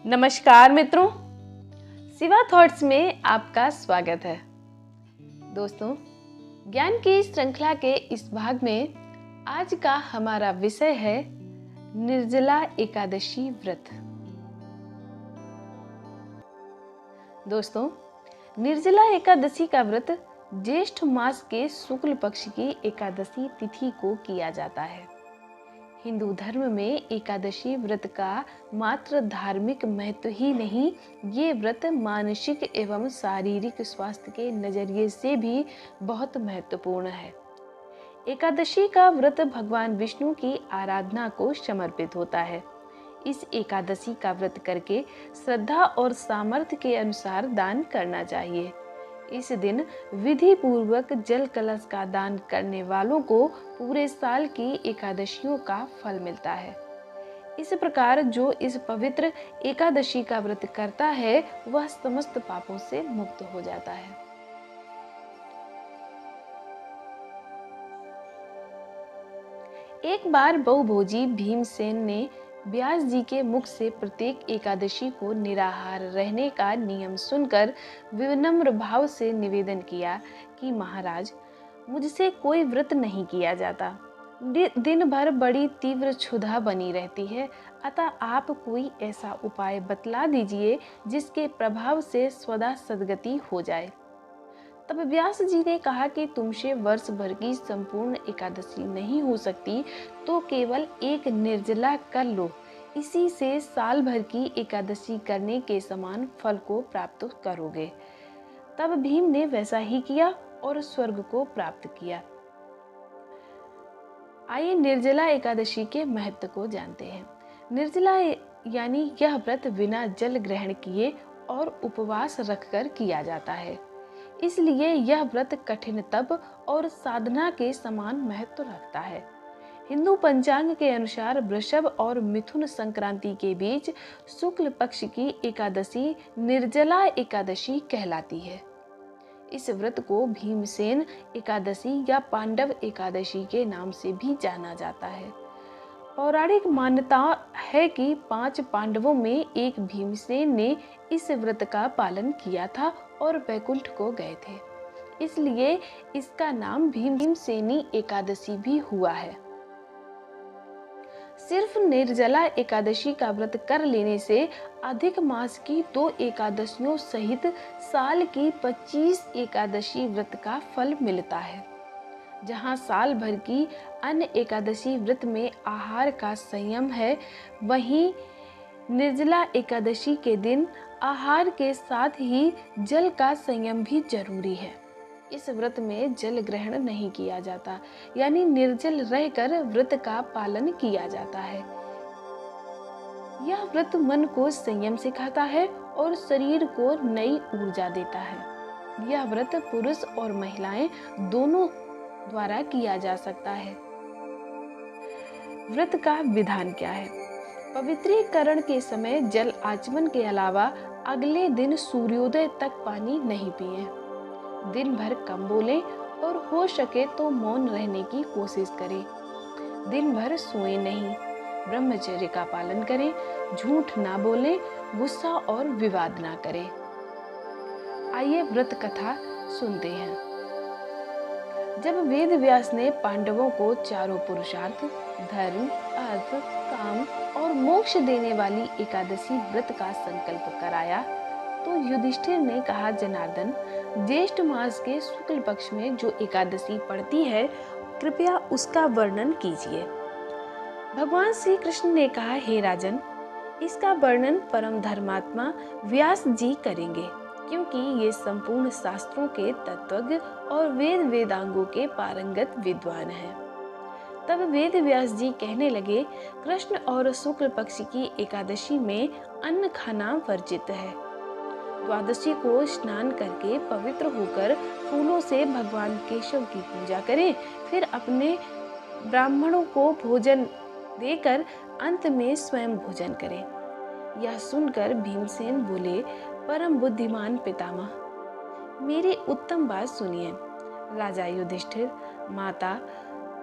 नमस्कार मित्रों, शिवा थॉट्स में आपका स्वागत है। दोस्तों, ज्ञान की श्रृंखला के इस भाग में आज का हमारा विषय है निर्जला एकादशी व्रत। दोस्तों, निर्जला एकादशी का व्रत ज्येष्ठ मास के शुक्ल पक्ष की एकादशी तिथि को किया जाता है। हिंदू धर्म में एकादशी व्रत का मात्र धार्मिक महत्व ही नहीं, ये व्रत मानसिक एवं शारीरिक स्वास्थ्य के नजरिए से भी बहुत महत्वपूर्ण है। एकादशी का व्रत भगवान विष्णु की आराधना को समर्पित होता है। इस एकादशी का व्रत करके श्रद्धा और सामर्थ्य के अनुसार दान करना चाहिए। इस दिन विधि पूर्वक जल कलश का दान करने वालों को पूरे साल की एकादशियों का फल मिलता है। इस प्रकार जो इस पवित्र एकादशी का व्रत करता है वह समस्त पापों से मुक्त हो जाता है। एक बार बहुभोजी भीमसेन ने व्यास जी के मुख से प्रत्येक एकादशी को निराहार रहने का नियम सुनकर विनम्र भाव से निवेदन किया कि महाराज, मुझसे कोई व्रत नहीं किया जाता। दिन भर बड़ी तीव्र क्षुधा बनी रहती है, अतः आप कोई ऐसा उपाय बतला दीजिए जिसके प्रभाव से सदा सद्गति हो जाए। तब व्यास जी ने कहा कि तुमसे वर्ष भर की संपूर्ण एकादशी नहीं हो सकती, तो केवल एक निर्जला कर लो। इसी से साल भर की एकादशी करने के समान फल को प्राप्त करोगे। तब भीम ने वैसा ही किया और स्वर्ग को प्राप्त किया। आइए निर्जला एकादशी के महत्व को जानते हैं। निर्जला यानी यह व्रत बिना जल ग्रहण किए और उपवास रखकर किया जाता है। इसलिए यह व्रत कठिन तप और साधना के समान महत्व रखता है। हिंदू पंचांग के अनुसार वृषभ और मिथुन संक्रांति के बीच शुक्ल पक्ष की एकादशी निर्जला एकादशी कहलाती है। इस व्रत को भीमसेन एकादशी या पांडव एकादशी के नाम से भी जाना जाता है। पौराणिक मान्यता है कि 5 पांडवों में एक भीमसेन ने इस व्रत का पालन किया था और वैकुंठ को गए थे, इसलिए इसका नाम भीमसेनी एकादशी भी हुआ है। सिर्फ निर्जला एकादशी का व्रत कर लेने से अधिक मास की 2 एकादशियों सहित साल की 25 एकादशी व्रत का फल मिलता है। जहाँ साल भर की अन्य एकादशी व्रत में आहार का संयम है, वहीं निर्जला एकादशी के दिन आहार के साथ ही जल का संयम भी जरूरी है। इस व्रत में जल ग्रहण नहीं किया जाता, यानी निर्जल रहकर व्रत का पालन किया जाता है। यह व्रत मन को संयम सिखाता है और शरीर को नई ऊर्जा देता है। यह व्रत पुरुष और महिलाएं दोनों द्वारा किया जा सकता है। व्रत का विधान क्या है? पवित्रीकरण के समय जल आचमन के अलावा अगले दिन सूर्योदय तक पानी नहीं पिए। दिन भर कम बोलें और हो सके तो मौन रहने की कोशिश करें। दिन भर सोएं नहीं, ब्रह्मचर्य का पालन करें, झूठ ना बोलें, गुस्सा और विवाद ना करें। आइए व्रत कथा सुनते हैं। जब वेद व्यास ने पांडवों को चारों पुरुषार्थ धर्म, अर्थ, काम और मोक्ष देने वाली एकादशी व्रत का संकल्प कराया, तो युधिष्ठिर ने कहा, जनार्दन, ज्येष्ठ मास के शुक्ल पक्ष में जो एकादशी पड़ती है, कृपया उसका वर्णन कीजिए। भगवान श्री कृष्ण ने कहा, हे राजन, इसका वर्णन परम धर्मात्मा व्यास जी करेंगे, क्योंकि ये संपूर्ण शास्त्रों के तत्वज्ञ और वेदांगों के पारंगत विद्वान हैं। तब वेद व्यास जी कहने लगे, कृष्ण और शुक्ल पक्ष की एकादशी में अन्न खाना वर्जित है। द्वादशी को स्नान करके पवित्र होकर फूलों से भगवान केशव की पूजा करें, फिर अपने ब्राह्मणों को भोजन देकर अंत में स्वयं भोजन करें। यह सुनकर भीमसेन बोले, परम बुद्धिमान पितामह, मेरी उत्तम बात सुनिए। राजा युधिष्ठिर, माता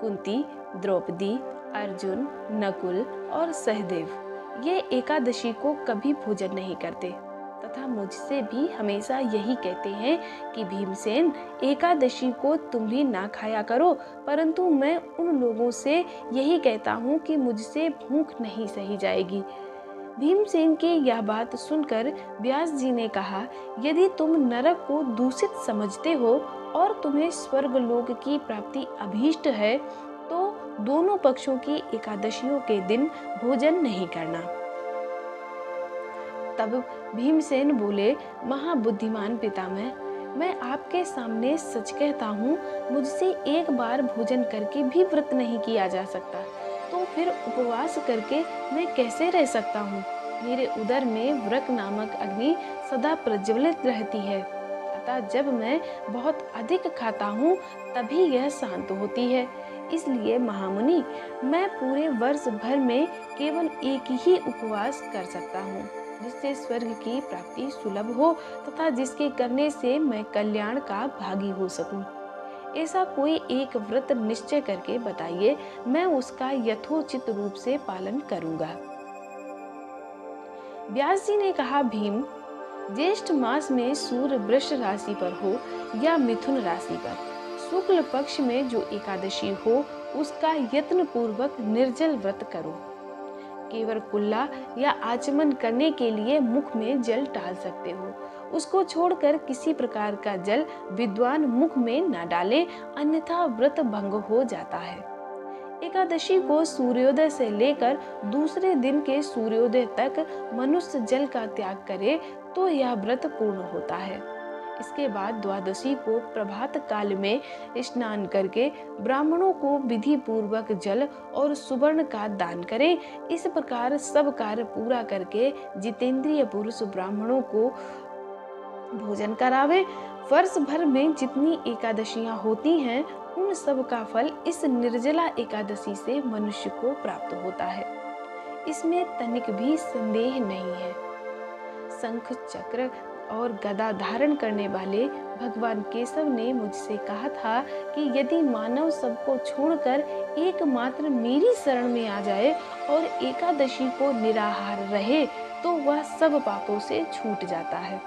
कुंती, द्रौपदी, अर्जुन, नकुल और सहदेव ये एकादशी को कभी भोजन नहीं करते तथा मुझसे भी हमेशा यही कहते हैं कि भीमसेन, एकादशी को तुम भी ना खाया करो, परंतु मैं उन लोगों से यही कहता हूँ कि मुझसे भूख नहीं सही जाएगी। भीमसेन की यह बात सुनकर व्यास जी ने कहा, यदि तुम नरक को दूषित समझते हो और तुम्हें स्वर्ग लोक की प्राप्ति अभीष्ट है, तो दोनों पक्षों की एकादशियों के दिन भोजन नहीं करना। तब भीमसेन बोले, महाबुद्धिमान पितामह, मैं आपके सामने सच कहता हूँ, मुझसे एक बार भोजन करके भी व्रत नहीं किया जा सकता, तो फिर उपवास करके मैं कैसे रह सकता हूँ। मेरे उदर में व्रक नामक अग्नि सदा प्रज्वलित रहती है, अतः जब मैं बहुत अधिक खाता हूँ तभी यह शांत होती है। इसलिए महामुनि, मैं पूरे वर्ष भर में केवल एक ही उपवास कर सकता हूँ, जिससे स्वर्ग की प्राप्ति सुलभ हो तथा जिसके करने से मैं कल्याण का भागी हो सकूं। ऐसा कोई एक व्रत निश्चय करके बताइए, मैं उसका यथोचित रूप से पालन करूंगा। व्यास जी ने कहा, भीम, ज्येष्ठ मास में सूर्य वृष राशि पर हो या मिथुन राशि पर, शुक्ल पक्ष में जो एकादशी हो उसका यत्न पूर्वक निर्जल व्रत करो। केवल कुल्ला या आचमन करने के लिए मुख में जल डाल सकते हो, उसको छोड़कर किसी प्रकार का जल विद्वान मुख में न डाले, अन्यथा व्रत भंग हो जाता है। एकादशी को सूर्योदय से लेकर दूसरे दिन के सूर्योदय तक मनुष्य जल का त्याग करे तो यह व्रत पूर्ण होता है। इसके बाद द्वादशी को प्रभात काल में स्नान करके ब्राह्मणों को विधि पूर्वक जल और सुवर्ण का दान करें। इस प्रकार सब कार्य पूरा करके जितेंद्रिय पुरुष ब्राह्मणों को भोजन करावे। वर्ष भर में जितनी एकादशियां होती हैं, उन सब का फल इस निर्जला एकादशी से मनुष्य को प्राप्त होता है, इसमें तनिक भी संदेह नहीं है। शंख चक्र और गदा धारण करने वाले भगवान केशव ने मुझसे कहा था कि यदि मानव सबको छोड़कर एकमात्र मेरी शरण में आ जाए और एकादशी को निराहार रहे तो वह सब पापों से छूट जाता है।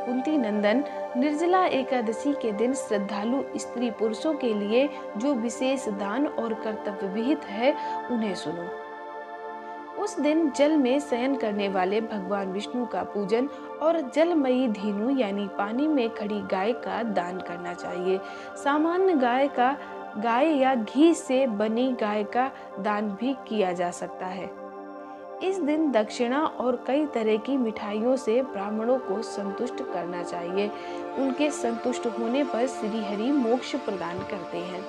कुंती नंदन, निर्जला एकादशी के दिन श्रद्धालु स्त्री पुरुषों के लिए जो विशेष दान और कर्तव्य विहित है, उन्हें सुनो। उस दिन जल में शयन करने वाले भगवान विष्णु का पूजन और जलमयी धेनु यानी पानी में खड़ी गाय का दान करना चाहिए। सामान्य गाय या घी से बनी गाय का दान भी किया जा सकता है। इस दिन दक्षिणा और कई तरह की मिठाइयों से ब्राह्मणों को संतुष्ट करना चाहिए। उनके संतुष्ट होने पर श्री हरि मोक्ष प्रदान करते हैं।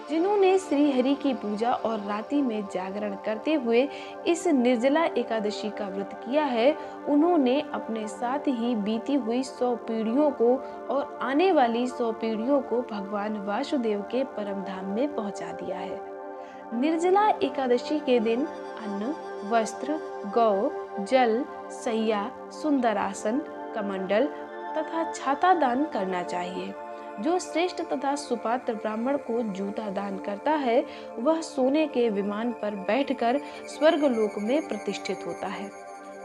जिन्होंने श्री हरि की पूजा और रात्रि में जागरण करते हुए इस निर्जला एकादशी का व्रत किया है, उन्होंने अपने साथ ही बीती हुई 100 पीढ़ियों को और आने वाली 100 पीढ़ियों को भगवान वासुदेव के परम धाम में पहुंचा दिया है। निर्जला एकादशी के दिन अन्न, वस्त्र, गौ, जल, सैया, सुंदर आसन, कमंडल तथा छाता दान करना चाहिए। जो श्रेष्ठ तथा सुपात्र ब्राह्मण को जूता दान करता है, वह सोने के विमान पर बैठकर स्वर्ग लोक में प्रतिष्ठित होता है।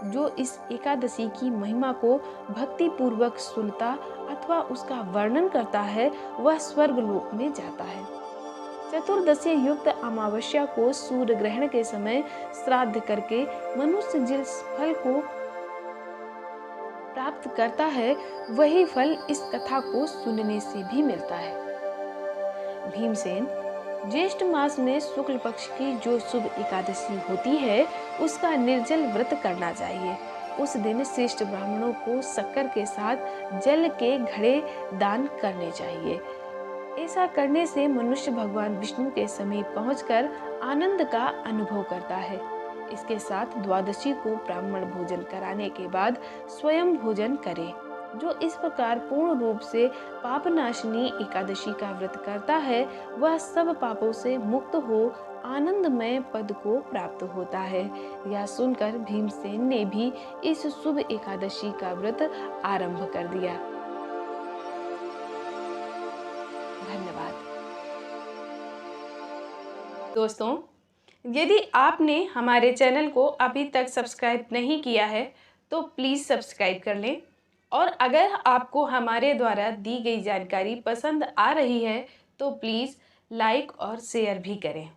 जो इस एकादशी की महिमा को भक्ति पूर्वक सुनता अथवा उसका वर्णन करता है, वह स्वर्ग लोक में जाता है। चतुर्दशी युक्त अमावस्या को सूर्य ग्रहण के समय श्राद्ध करके मनुष्य जिस फल को प्राप्त करता है, वही फल इस कथा को सुनने से भी मिलता है। भीमसेन, ज्येष्ठ मास में शुक्ल पक्ष की जो शुभ एकादशी होती है, उसका निर्जल व्रत करना चाहिए। उस दिन श्रेष्ठ ब्राह्मणों को शक्कर के साथ जल के घड़े दान करने चाहिए। ऐसा करने से मनुष्य भगवान विष्णु के समीप पहुंचकर आनंद का अनुभव करता है। इसके साथ द्वादशी को ब्राह्मण भोजन कराने के बाद स्वयं भोजन करे। जो इस प्रकार पूर्ण रूप से पापनाशिनी एकादशी का व्रत करता है, वह सब पापों से मुक्त हो आनंदमय पद को प्राप्त होता है। यह सुनकर भीमसेन ने भी इस शुभ एकादशी का व्रत आरंभ कर दिया। धन्यवाद। दोस्तों, यदि आपने हमारे चैनल को अभी तक सब्सक्राइब नहीं किया है तो प्लीज़ सब्सक्राइब कर लें, और अगर आपको हमारे द्वारा दी गई जानकारी पसंद आ रही है तो प्लीज़ लाइक और शेयर भी करें।